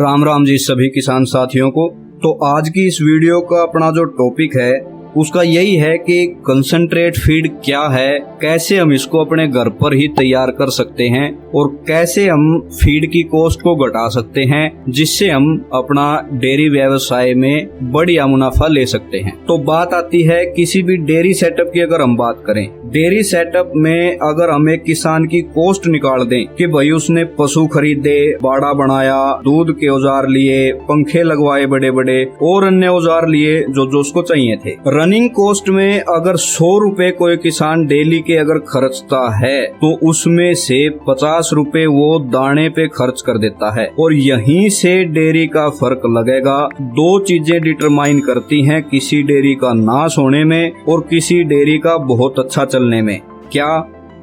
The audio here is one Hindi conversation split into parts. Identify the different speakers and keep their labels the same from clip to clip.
Speaker 1: राम राम जी सभी किसान साथियों को। तो आज की इस वीडियो का अपना जो टॉपिक है उसका यही है कि कंसंट्रेट फीड क्या है, कैसे हम इसको अपने घर पर ही तैयार कर सकते हैं और कैसे हम फीड की कॉस्ट को घटा सकते हैं जिससे हम अपना डेयरी व्यवसाय में बढ़िया मुनाफा ले सकते हैं। तो बात आती है किसी भी डेयरी सेटअप की। अगर हम बात करें डेयरी सेटअप में, अगर हम एक किसान की कॉस्ट निकाल दें कि भाई उसने पशु खरीदे, बाड़ा बनाया, दूध के औजार लिए, पंखे लगवाए बड़े बड़े और अन्य औजार लिए जो उसको चाहिए थे। रनिंग कॉस्ट में अगर 100 रुपए कोई किसान डेली के अगर खर्चता है तो उसमें से 50 रुपए वो दाने पे खर्च कर देता है और यहीं से डेयरी का फर्क लगेगा। दो चीजें डिटरमाइन करती हैं किसी डेयरी का नाश होने में और किसी डेयरी का बहुत अच्छा चलने में। क्या?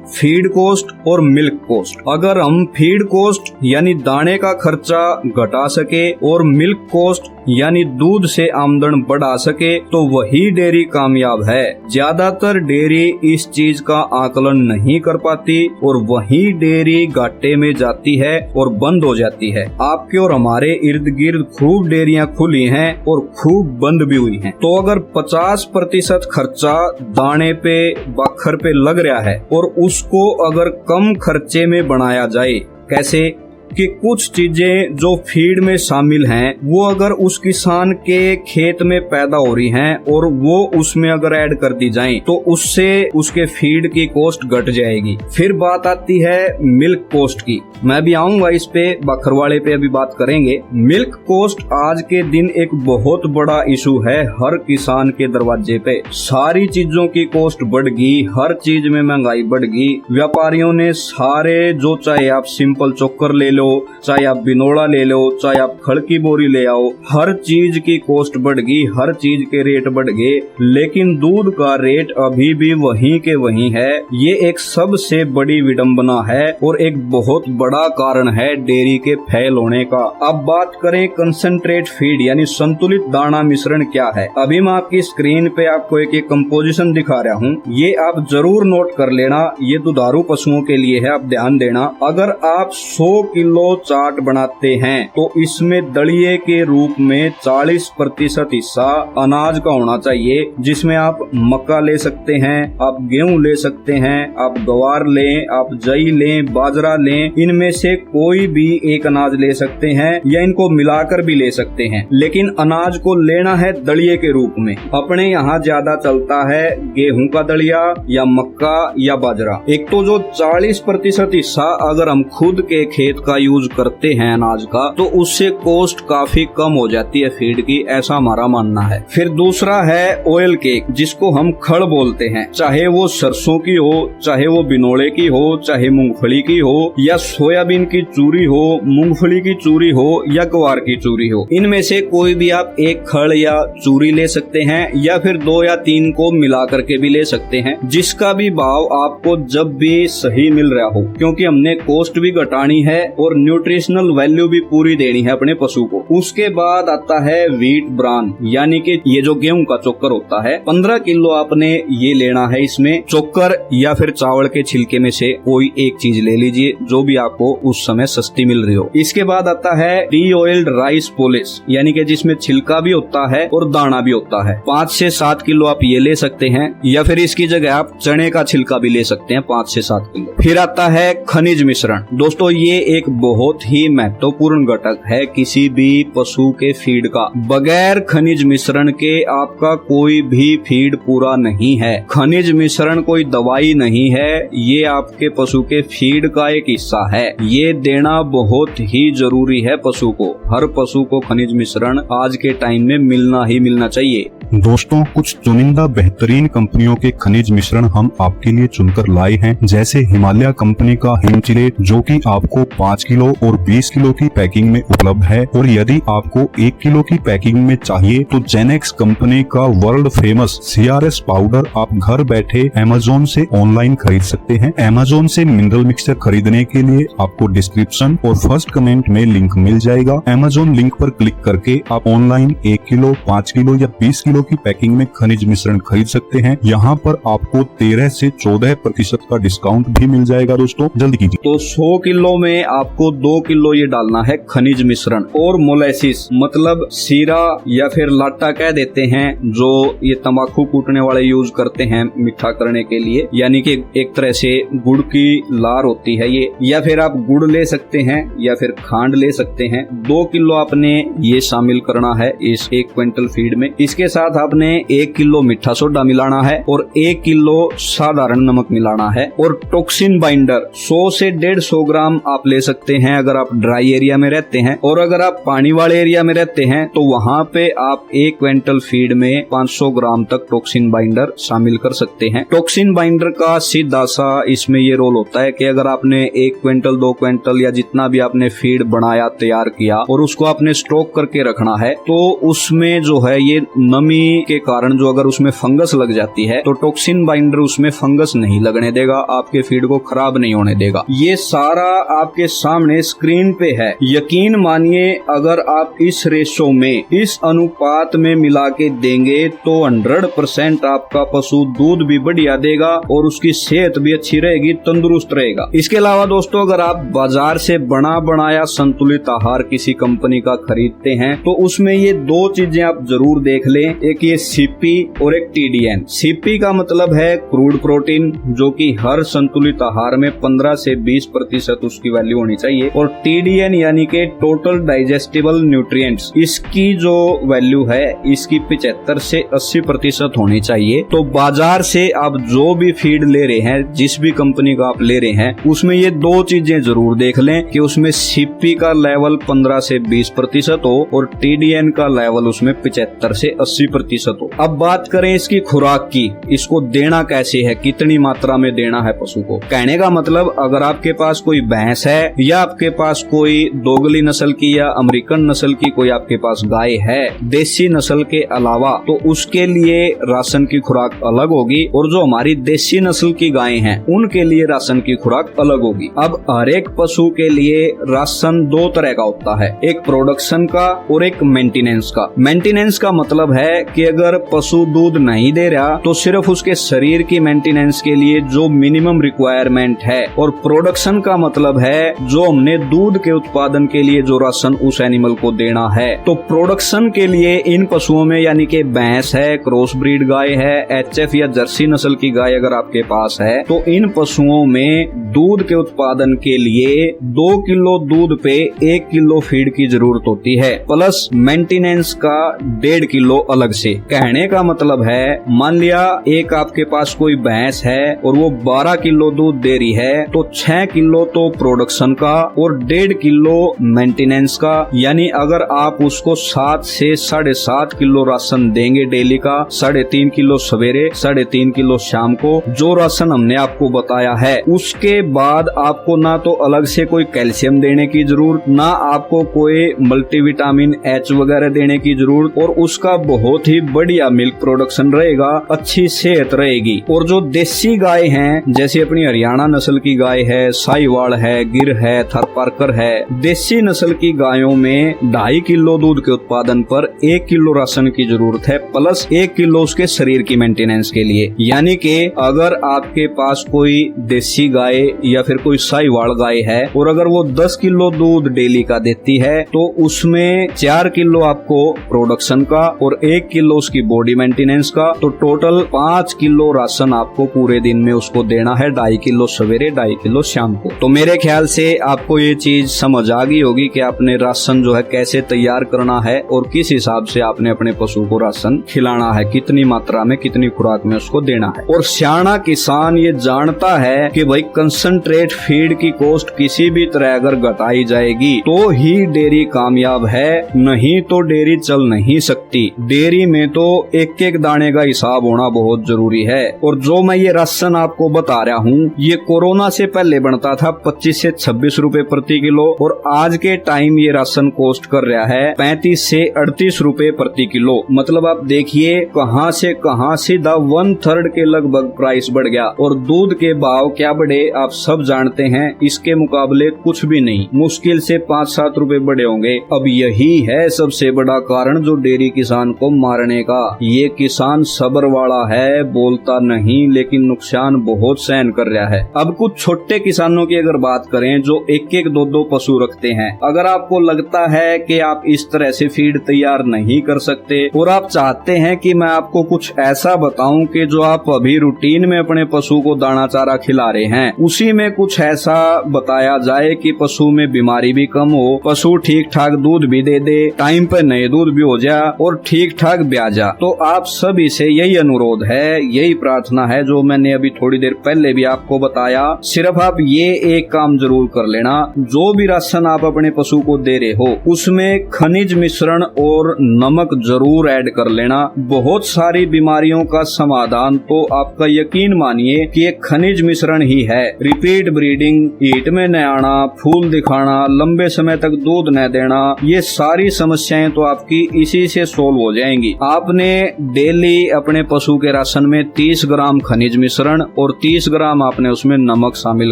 Speaker 1: फीड कॉस्ट और मिल्क कॉस्ट। अगर हम फीड कॉस्ट यानी दाने का खर्चा घटा सके और मिल्क कॉस्ट यानी दूध से आमदन बढ़ा सके तो वही डेयरी कामयाब है। ज्यादातर डेयरी इस चीज का आकलन नहीं कर पाती और वही डेयरी घाटे में जाती है और बंद हो जाती है। आपके और हमारे इर्द गिर्द खूब डेयरियां खुली हैं और खूब बंद भी हुई हैं। तो अगर 50% खर्चा दाने पे, बखर पे लग रहा है और उसको अगर कम खर्चे में बनाया जाए, कैसे? कि कुछ चीजें जो फीड में शामिल हैं वो अगर उस किसान के खेत में पैदा हो रही हैं और वो उसमें अगर ऐड कर दी जाएं तो उससे उसके फीड की कॉस्ट घट जाएगी। फिर बात आती है मिल्क कॉस्ट की। मैं भी आऊंगा इस पे, बखरवाड़े पे अभी बात करेंगे। मिल्क कॉस्ट आज के दिन एक बहुत बड़ा इशू है हर किसान के दरवाजे पे। सारी चीजों की कॉस्ट बढ़ गई, हर चीज में महंगाई बढ़ गई। व्यापारियों ने सारे, जो चाहे आप सिंपल चोकर ले लो, चाहे आप बिनोड़ा ले लो, चाहे आप खड़ की बोरी ले आओ, हर चीज की कॉस्ट बढ़ गई, हर चीज के रेट बढ़ गए। लेकिन दूध का रेट अभी भी वहीं के वहीं है। ये एक सबसे बड़ी विडंबना है और एक बहुत बड़ा कारण है डेयरी के फेल होने का। अब बात करें कंसंट्रेट फीड यानी संतुलित दाना मिश्रण क्या है। अभी मैं आपकी स्क्रीन पे आपको एक कंपोजिशन दिखा रहा हूँ, ये आप जरूर नोट कर लेना। ये दुधारू पशुओं के लिए है, आप ध्यान देना। अगर आप 100 किलो चाट बनाते हैं तो इसमें दलिये के रूप में 40% हिस्सा अनाज का होना चाहिए, जिसमें आप मक्का ले सकते हैं, आप गेहूं ले सकते हैं, आप गवार लें, आप जई लें, बाजरा लें, इनमें से कोई भी एक अनाज ले सकते हैं या इनको मिलाकर भी ले सकते हैं। लेकिन अनाज को लेना है दलिये के रूप में। अपने यहाँ ज्यादा चलता है गेहूं का दलिया या मक्का या बाजरा। एक तो जो 40% हिस्सा अगर हम खुद के खेत का यूज करते हैं अनाज का तो उससे कॉस्ट काफी कम हो जाती है फीड की, ऐसा हमारा मानना है। फिर दूसरा है ऑयल केक, जिसको हम खड़ बोलते हैं। चाहे वो सरसों की हो, चाहे वो बिनोड़े की हो, चाहे मूंगफली की हो या सोयाबीन की चूरी हो, मूंगफली की चूरी हो या ग्वार की चूरी हो, इनमें से कोई भी आप एक खड़ या चूरी ले सकते हैं या फिर 2 या 3 को मिला करके भी ले सकते हैं, जिसका भी भाव आपको जब भी सही मिल रहा हो, क्योंकि हमने कॉस्ट भी घटानी है और न्यूट्रिशनल वैल्यू भी पूरी देनी है अपने पशु को। उसके बाद आता है व्हीट ब्रान, यानी कि ये जो गेहूं का चोकर होता है, 15 किलो आपने ये लेना है। इसमें चोकर या फिर चावल के छिलके में से कोई एक चीज ले लीजिए जो भी आपको उस समय सस्ती मिल रही हो। इसके बाद आता है डी ऑयल्ड राइस पोलिश, यानी कि जिसमें छिलका भी होता है और दाना भी होता है। 5 से 7 किलो आप ये ले सकते हैं या फिर इसकी जगह आप चने का छिलका भी ले सकते हैं 5 से 7 किलो। फिर आता है खनिज मिश्रण। दोस्तों ये एक बहुत ही महत्वपूर्ण घटक है किसी भी पशु के फीड का। बगैर खनिज मिश्रण के आपका कोई भी फीड पूरा नहीं है। खनिज मिश्रण कोई दवाई नहीं है, ये आपके पशु के फीड का एक हिस्सा है। ये देना बहुत ही जरूरी है पशु को। हर पशु को खनिज मिश्रण आज के टाइम में मिलना ही मिलना चाहिए।
Speaker 2: दोस्तों कुछ चुनिंदा बेहतरीन कंपनियों के खनिज मिश्रण हम आपके लिए चुनकर लाए हैं, जैसे हिमालय कंपनी का हिमचिलेट, जो कि आपको 5 किलो और 20 किलो की पैकिंग में उपलब्ध है। और यदि आपको 1 किलो की पैकिंग में चाहिए तो जेनेक्स कंपनी का वर्ल्ड फेमस CRS पाउडर आप घर बैठे Amazon से ऑनलाइन खरीद सकते हैं। Amazon से मिनरल मिक्सचर खरीदने के लिए आपको डिस्क्रिप्शन और फर्स्ट कमेंट में लिंक मिल जाएगा। Amazon लिंक पर क्लिक करके आप ऑनलाइन 1 किलो, 5 किलो या 20 किलो किलो की पैकिंग में खनिज मिश्रण खरीद सकते हैं। यहाँ पर आपको 13 से 14% का डिस्काउंट भी मिल जाएगा दोस्तों, जल्द कीजिए।
Speaker 1: तो 100 किलो में आपको 2 किलो ये डालना है खनिज मिश्रण और मोलेसिस मतलब सीरा या फिर लाटा कह देते हैं, जो ये तंबाकू कूटने वाले यूज करते हैं मीठा करने के लिए, यानी कि एक तरह से गुड़ की लार होती है ये, या फिर आप गुड़ ले सकते हैं या फिर खांड ले सकते हैं। 2 किलो आपने ये शामिल करना है इस 1 क्विंटल फीड में। इसके साथ आपने 1 किलो मीठा सोडा मिलाना है और 1 किलो साधारण नमक मिलाना है। और टॉक्सिन बाइंडर 100 से 150 ग्राम आप ले सकते हैं अगर आप ड्राई एरिया में रहते हैं, और अगर आप पानी वाले एरिया में रहते हैं तो वहाँ पे आप 1 क्विंटल फीड में 500 ग्राम तक टॉक्सिन बाइंडर शामिल कर सकते हैं। टॉक्सिन बाइंडर का सीधा सा इसमें ये रोल होता है कि अगर आपने 1 क्विंटल 2 क्विंटल या जितना भी आपने फीड बनाया तैयार किया और उसको आपने स्टॉक करके रखना है, तो उसमें जो है ये नमी के कारण जो अगर उसमें फंगस लग जाती है तो टॉक्सिन बाइंडर उसमें फंगस नहीं लगने देगा, आपके फीड को खराब नहीं होने देगा। ये सारा आपके सामने स्क्रीन पे है। यकीन मानिए अगर आप इस रेशो में, इस अनुपात में मिला के देंगे तो 100% आपका पशु दूध भी बढ़िया देगा और उसकी सेहत भी अच्छी रहेगी, तंदुरुस्त रहेगा। इसके अलावा दोस्तों अगर आप बाजार से बना बनाया संतुलित आहार किसी कंपनी का खरीदते हैं तो उसमें ये 2 चीजें आप जरूर देख लें, एक ये सीपी और एक टीडीएन। सीपी का मतलब है क्रूड प्रोटीन, जो कि हर संतुलित आहार में 15 से 20% उसकी वैल्यू होनी चाहिए, और टीडीएन यानी कि टोटल डाइजेस्टिबल न्यूट्रिएंट्स, इसकी जो वैल्यू है इसकी 75 से 80% होनी चाहिए। तो बाजार से आप जो भी फीड ले रहे हैं, जिस भी कंपनी का आप ले रहे हैं, उसमें ये 2 चीजें जरूर देख लें कि उसमें सीपी का लेवल 15 से 20% हो और टीडीएन का लेवल उसमें 75 से 80% हो। अब बात करें इसकी खुराक की, इसको देना कैसे है, कितनी मात्रा में देना है पशु को। कहने का मतलब अगर आपके पास कोई भैंस है या आपके पास कोई दोगली नस्ल की या अमेरिकन नस्ल की कोई आपके पास गाय है देसी नस्ल के अलावा, तो उसके लिए राशन की खुराक अलग होगी, और जो हमारी देसी नस्ल की गायें हैं उनके लिए राशन की खुराक अलग होगी। अब हर एक पशु के लिए राशन 2 तरह का होता है, एक प्रोडक्शन का और एक मेंटेनेंस का। मेंटेनेंस का मतलब है कि अगर पशु दूध नहीं दे रहा तो सिर्फ उसके शरीर की मेंटेनेंस के लिए जो मिनिमम रिक्वायरमेंट है, और प्रोडक्शन का मतलब है जो हमने दूध के उत्पादन के लिए जो राशन उस एनिमल को देना है। तो प्रोडक्शन के लिए इन पशुओं में यानी कि भैंस है, क्रॉस ब्रीड गाय है, एचएफ या जर्सी नस्ल की गाय अगर आपके पास है, तो इन पशुओं में दूध के उत्पादन के लिए 2 किलो दूध पे 1 किलो फीड की जरूरत होती है, प्लस मेंटेनेंस का 1.5 किलो अलग से। कहने का मतलब है मान लिया एक आपके पास कोई भैंस है और वो 12 किलो दूध दे रही है, तो 6 किलो तो प्रोडक्शन का और 1.5 किलो मेंटेनेंस का, यानी अगर आप उसको 7 से 7.5 किलो राशन देंगे डेली का, 3.5 किलो सवेरे 3.5 किलो शाम को, जो राशन हमने आपको बताया है, उसके बाद आपको ना तो अलग से कोई कैल्शियम देने की जरूरत, ना आपको कोई मल्टीविटामिन एच वगैरह देने की जरूरत, और उसका बहुत ही बढ़िया मिल्क प्रोडक्शन रहेगा, अच्छी सेहत रहेगी। और जो देसी गाय हैं, जैसे अपनी हरियाणा नस्ल की गाय है, साहिवाल है, गिर है, थारपारकर है, देसी नस्ल की गायों में 2.5 किलो दूध के उत्पादन पर 1 किलो राशन की जरूरत है, प्लस 1 किलो उसके शरीर की मेंटेनेंस के लिए। यानी कि अगर आपके पास कोई देसी गाय या फिर कोई साहिवाल गाय है और अगर वो 10 किलो दूध डेली का देती है, तो उसमें 4 किलो आपको प्रोडक्शन का और 1 किलो उसकी बॉडी मेंटेनेंस का, तो टोटल 5 किलो राशन आपको पूरे दिन में उसको देना है, 2.5 किलो सवेरे 2.5 किलो शाम को। तो मेरे ख्याल से आपको ये चीज समझ आ गई होगी कि आपने राशन जो है कैसे तैयार करना है और किस हिसाब से आपने अपने पशु को राशन खिलाना है, कितनी मात्रा में कितनी खुराक में उसको देना है। और सियाना किसान ये जानता है कि भाई कंसंट्रेट फीड की कॉस्ट किसी भी तरह अगर घटाई जाएगी तो ही डेयरी कामयाब है, नहीं तो डेयरी चल नहीं सकती। डेयरी में तो एक एक दाने का हिसाब होना बहुत जरूरी है। और जो मैं ये राशन आपको बता रहा हूँ, ये कोरोना से पहले बनता था 25 से 26 रुपए प्रति किलो, और आज के टाइम ये राशन कॉस्ट कर रहा है 35 से 38 रुपए प्रति किलो। मतलब आप देखिए कहां से कहां सीधा 1/3 के लगभग प्राइस बढ़ गया। और दूध के भाव क्या बढ़े आप सब जानते हैं, इसके मुकाबले कुछ भी नहीं, मुश्किल से 5-7 रुपए बढ़े होंगे। अब यही है सबसे बड़ा कारण जो डेयरी किसान को मारने का। ये किसान सब्र वाला है, बोलता नहीं लेकिन नुकसान बहुत सहन कर रहा है। अब कुछ छोटे किसानों की अगर बात करें जो एक एक दो दो पशु रखते हैं, अगर आपको लगता है कि आप इस तरह से फीड तैयार नहीं कर सकते और आप चाहते हैं कि मैं आपको कुछ ऐसा बताऊं कि जो आप अभी रूटीन में अपने पशु को दाना चारा खिला रहे हैं उसी में कुछ ऐसा बताया जाए कि पशु में बीमारी भी कम हो, पशु ठीक ठाक दूध भी दे दे, टाइम पे नए दूध भी हो जाए और ठीक ठाक ब्याजा, तो आप सभी से यही अनुरोध है, यही प्रार्थना है जो मैंने अभी थोड़ी देर पहले भी आपको बताया। सिर्फ आप ये एक काम जरूर कर लेना, जो भी राशन आप अपने पशु को दे रहे हो उसमें खनिज मिश्रण और नमक जरूर ऐड कर लेना। बहुत सारी बीमारियों का समाधान तो आपका यकीन मानिए कि एक खनिज मिश्रण ही है। रिपीट ब्रीडिंग, हीट में न आना, फूल दिखाना, लंबे समय तक दूध न देना, ये सारी समस्याएं तो आपकी इसी से सोल्व हो जाएंगी। आपने डेली अपने पशु के राशन में 30 ग्राम खनिज मिश्रण और 30 ग्राम आपने उसमें नमक शामिल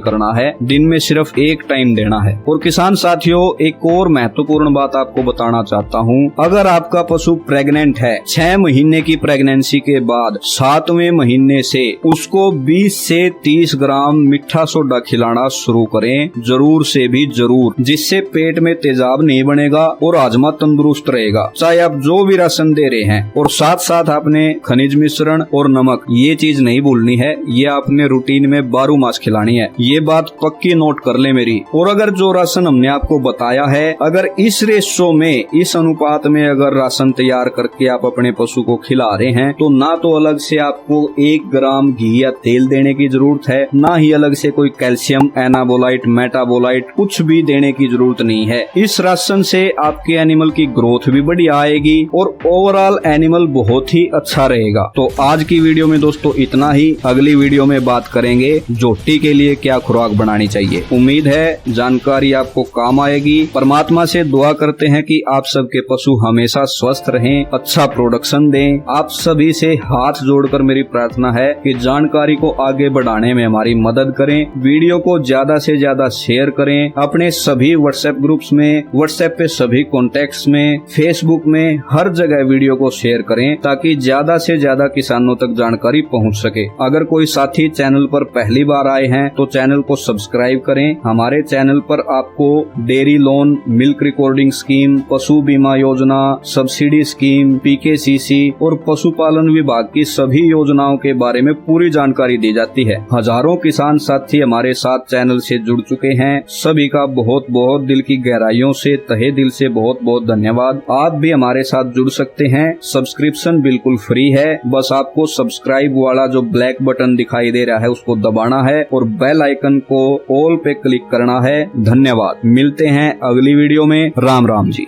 Speaker 1: करना है। दिन में सिर्फ एक टाइम देना है। और किसान साथियों, एक और महत्वपूर्ण बात आपको बताना चाहता हूँ, अगर आपका पशु प्रेग्नेंट है, 6 महीने की प्रेगनेंसी के बाद 7वें महीने से उसको 20 से 30 ग्राम मीठा सोडा खिलाना शुरू करें, जरूर से भी जरूर, जिससे पेट में तेजाब नहीं बनेगा और हाजमा तंदुरुस्त रहेगा। चाहे आप जो भी राशन दे रहे हैं, और साथ साथ आपने खनिज मिश्रण और नमक ये चीज नहीं भूलनी है, ये आपने रूटीन में 12 मास खिलानी है। ये बात पक्की नोट कर ले मेरी। और अगर जो राशन हमने आपको बताया है, अगर इस रेशो में, इस अनुपात में अगर राशन तैयार करके आप अपने पशु को खिला रहे हैं, तो ना तो अलग से आपको 1 ग्राम घी या तेल देने की जरूरत है, ना ही अलग से कोई कैल्शियम, एनाबोलाइट, मेटाबोलाइट कुछ भी देने की जरूरत नहीं है। इस राशन से आपके एनिमल की ग्रोथ भी बढ़िया आएगी और ओवरऑल एनिमल बहुत ही अच्छा रहेगा। तो आज की वीडियो में दोस्तों इतना ही। अगली वीडियो में बात करेंगे जोटी के लिए क्या खुराक बनानी चाहिए। उम्मीद है जानकारी आपको काम आएगी। परमात्मा से दुआ करते हैं कि आप सबके पशु हमेशा स्वस्थ रहें, अच्छा प्रोडक्शन दें। आप सभी से हाथ जोड़कर मेरी प्रार्थना है कि जानकारी को आगे बढ़ाने में हमारी मदद करें। वीडियो को ज्यादा से ज्यादा शेयर करें अपने सभी व्हाट्सएप ग्रुप्स में, व्हाट्सएप पे सभी कॉन्टेक्ट्स में, फेसबुक में, हर जगह वीडियो को शेयर करें ताकि ज्यादा से ज्यादा किसानों तक जानकारी पहुंच सके। अगर कोई साथी चैनल पर पहली बार आए हैं तो चैनल को सब्सक्राइब करें। हमारे चैनल पर आपको dairy loan, milk recording scheme, पशु बीमा योजना, सब्सिडी स्कीम, पीकेसीसी और पशुपालन विभाग की सभी योजनाओं के बारे में पूरी जानकारी दी जाती है। हजारों किसान साथी हमारे साथ चैनल से जुड़ चुके हैं। सभी का बहुत बहुत दिल की गहराइयों से, तहे दिल से बहुत बहुत धन्यवाद। आप भी हमारे साथ जुड़ सकते हैं। सब्सक्रिप्शन बिल्कुल फ्री है। बस आपको सब्सक्राइब वाला जो ब्लैक बटन दिखाई दे रहा है उसको दबाना है और बेल आइकन को ऑल पे क्लिक करना है। धन्यवाद। मिलते हैं अगली वीडियो में। राम राम जी।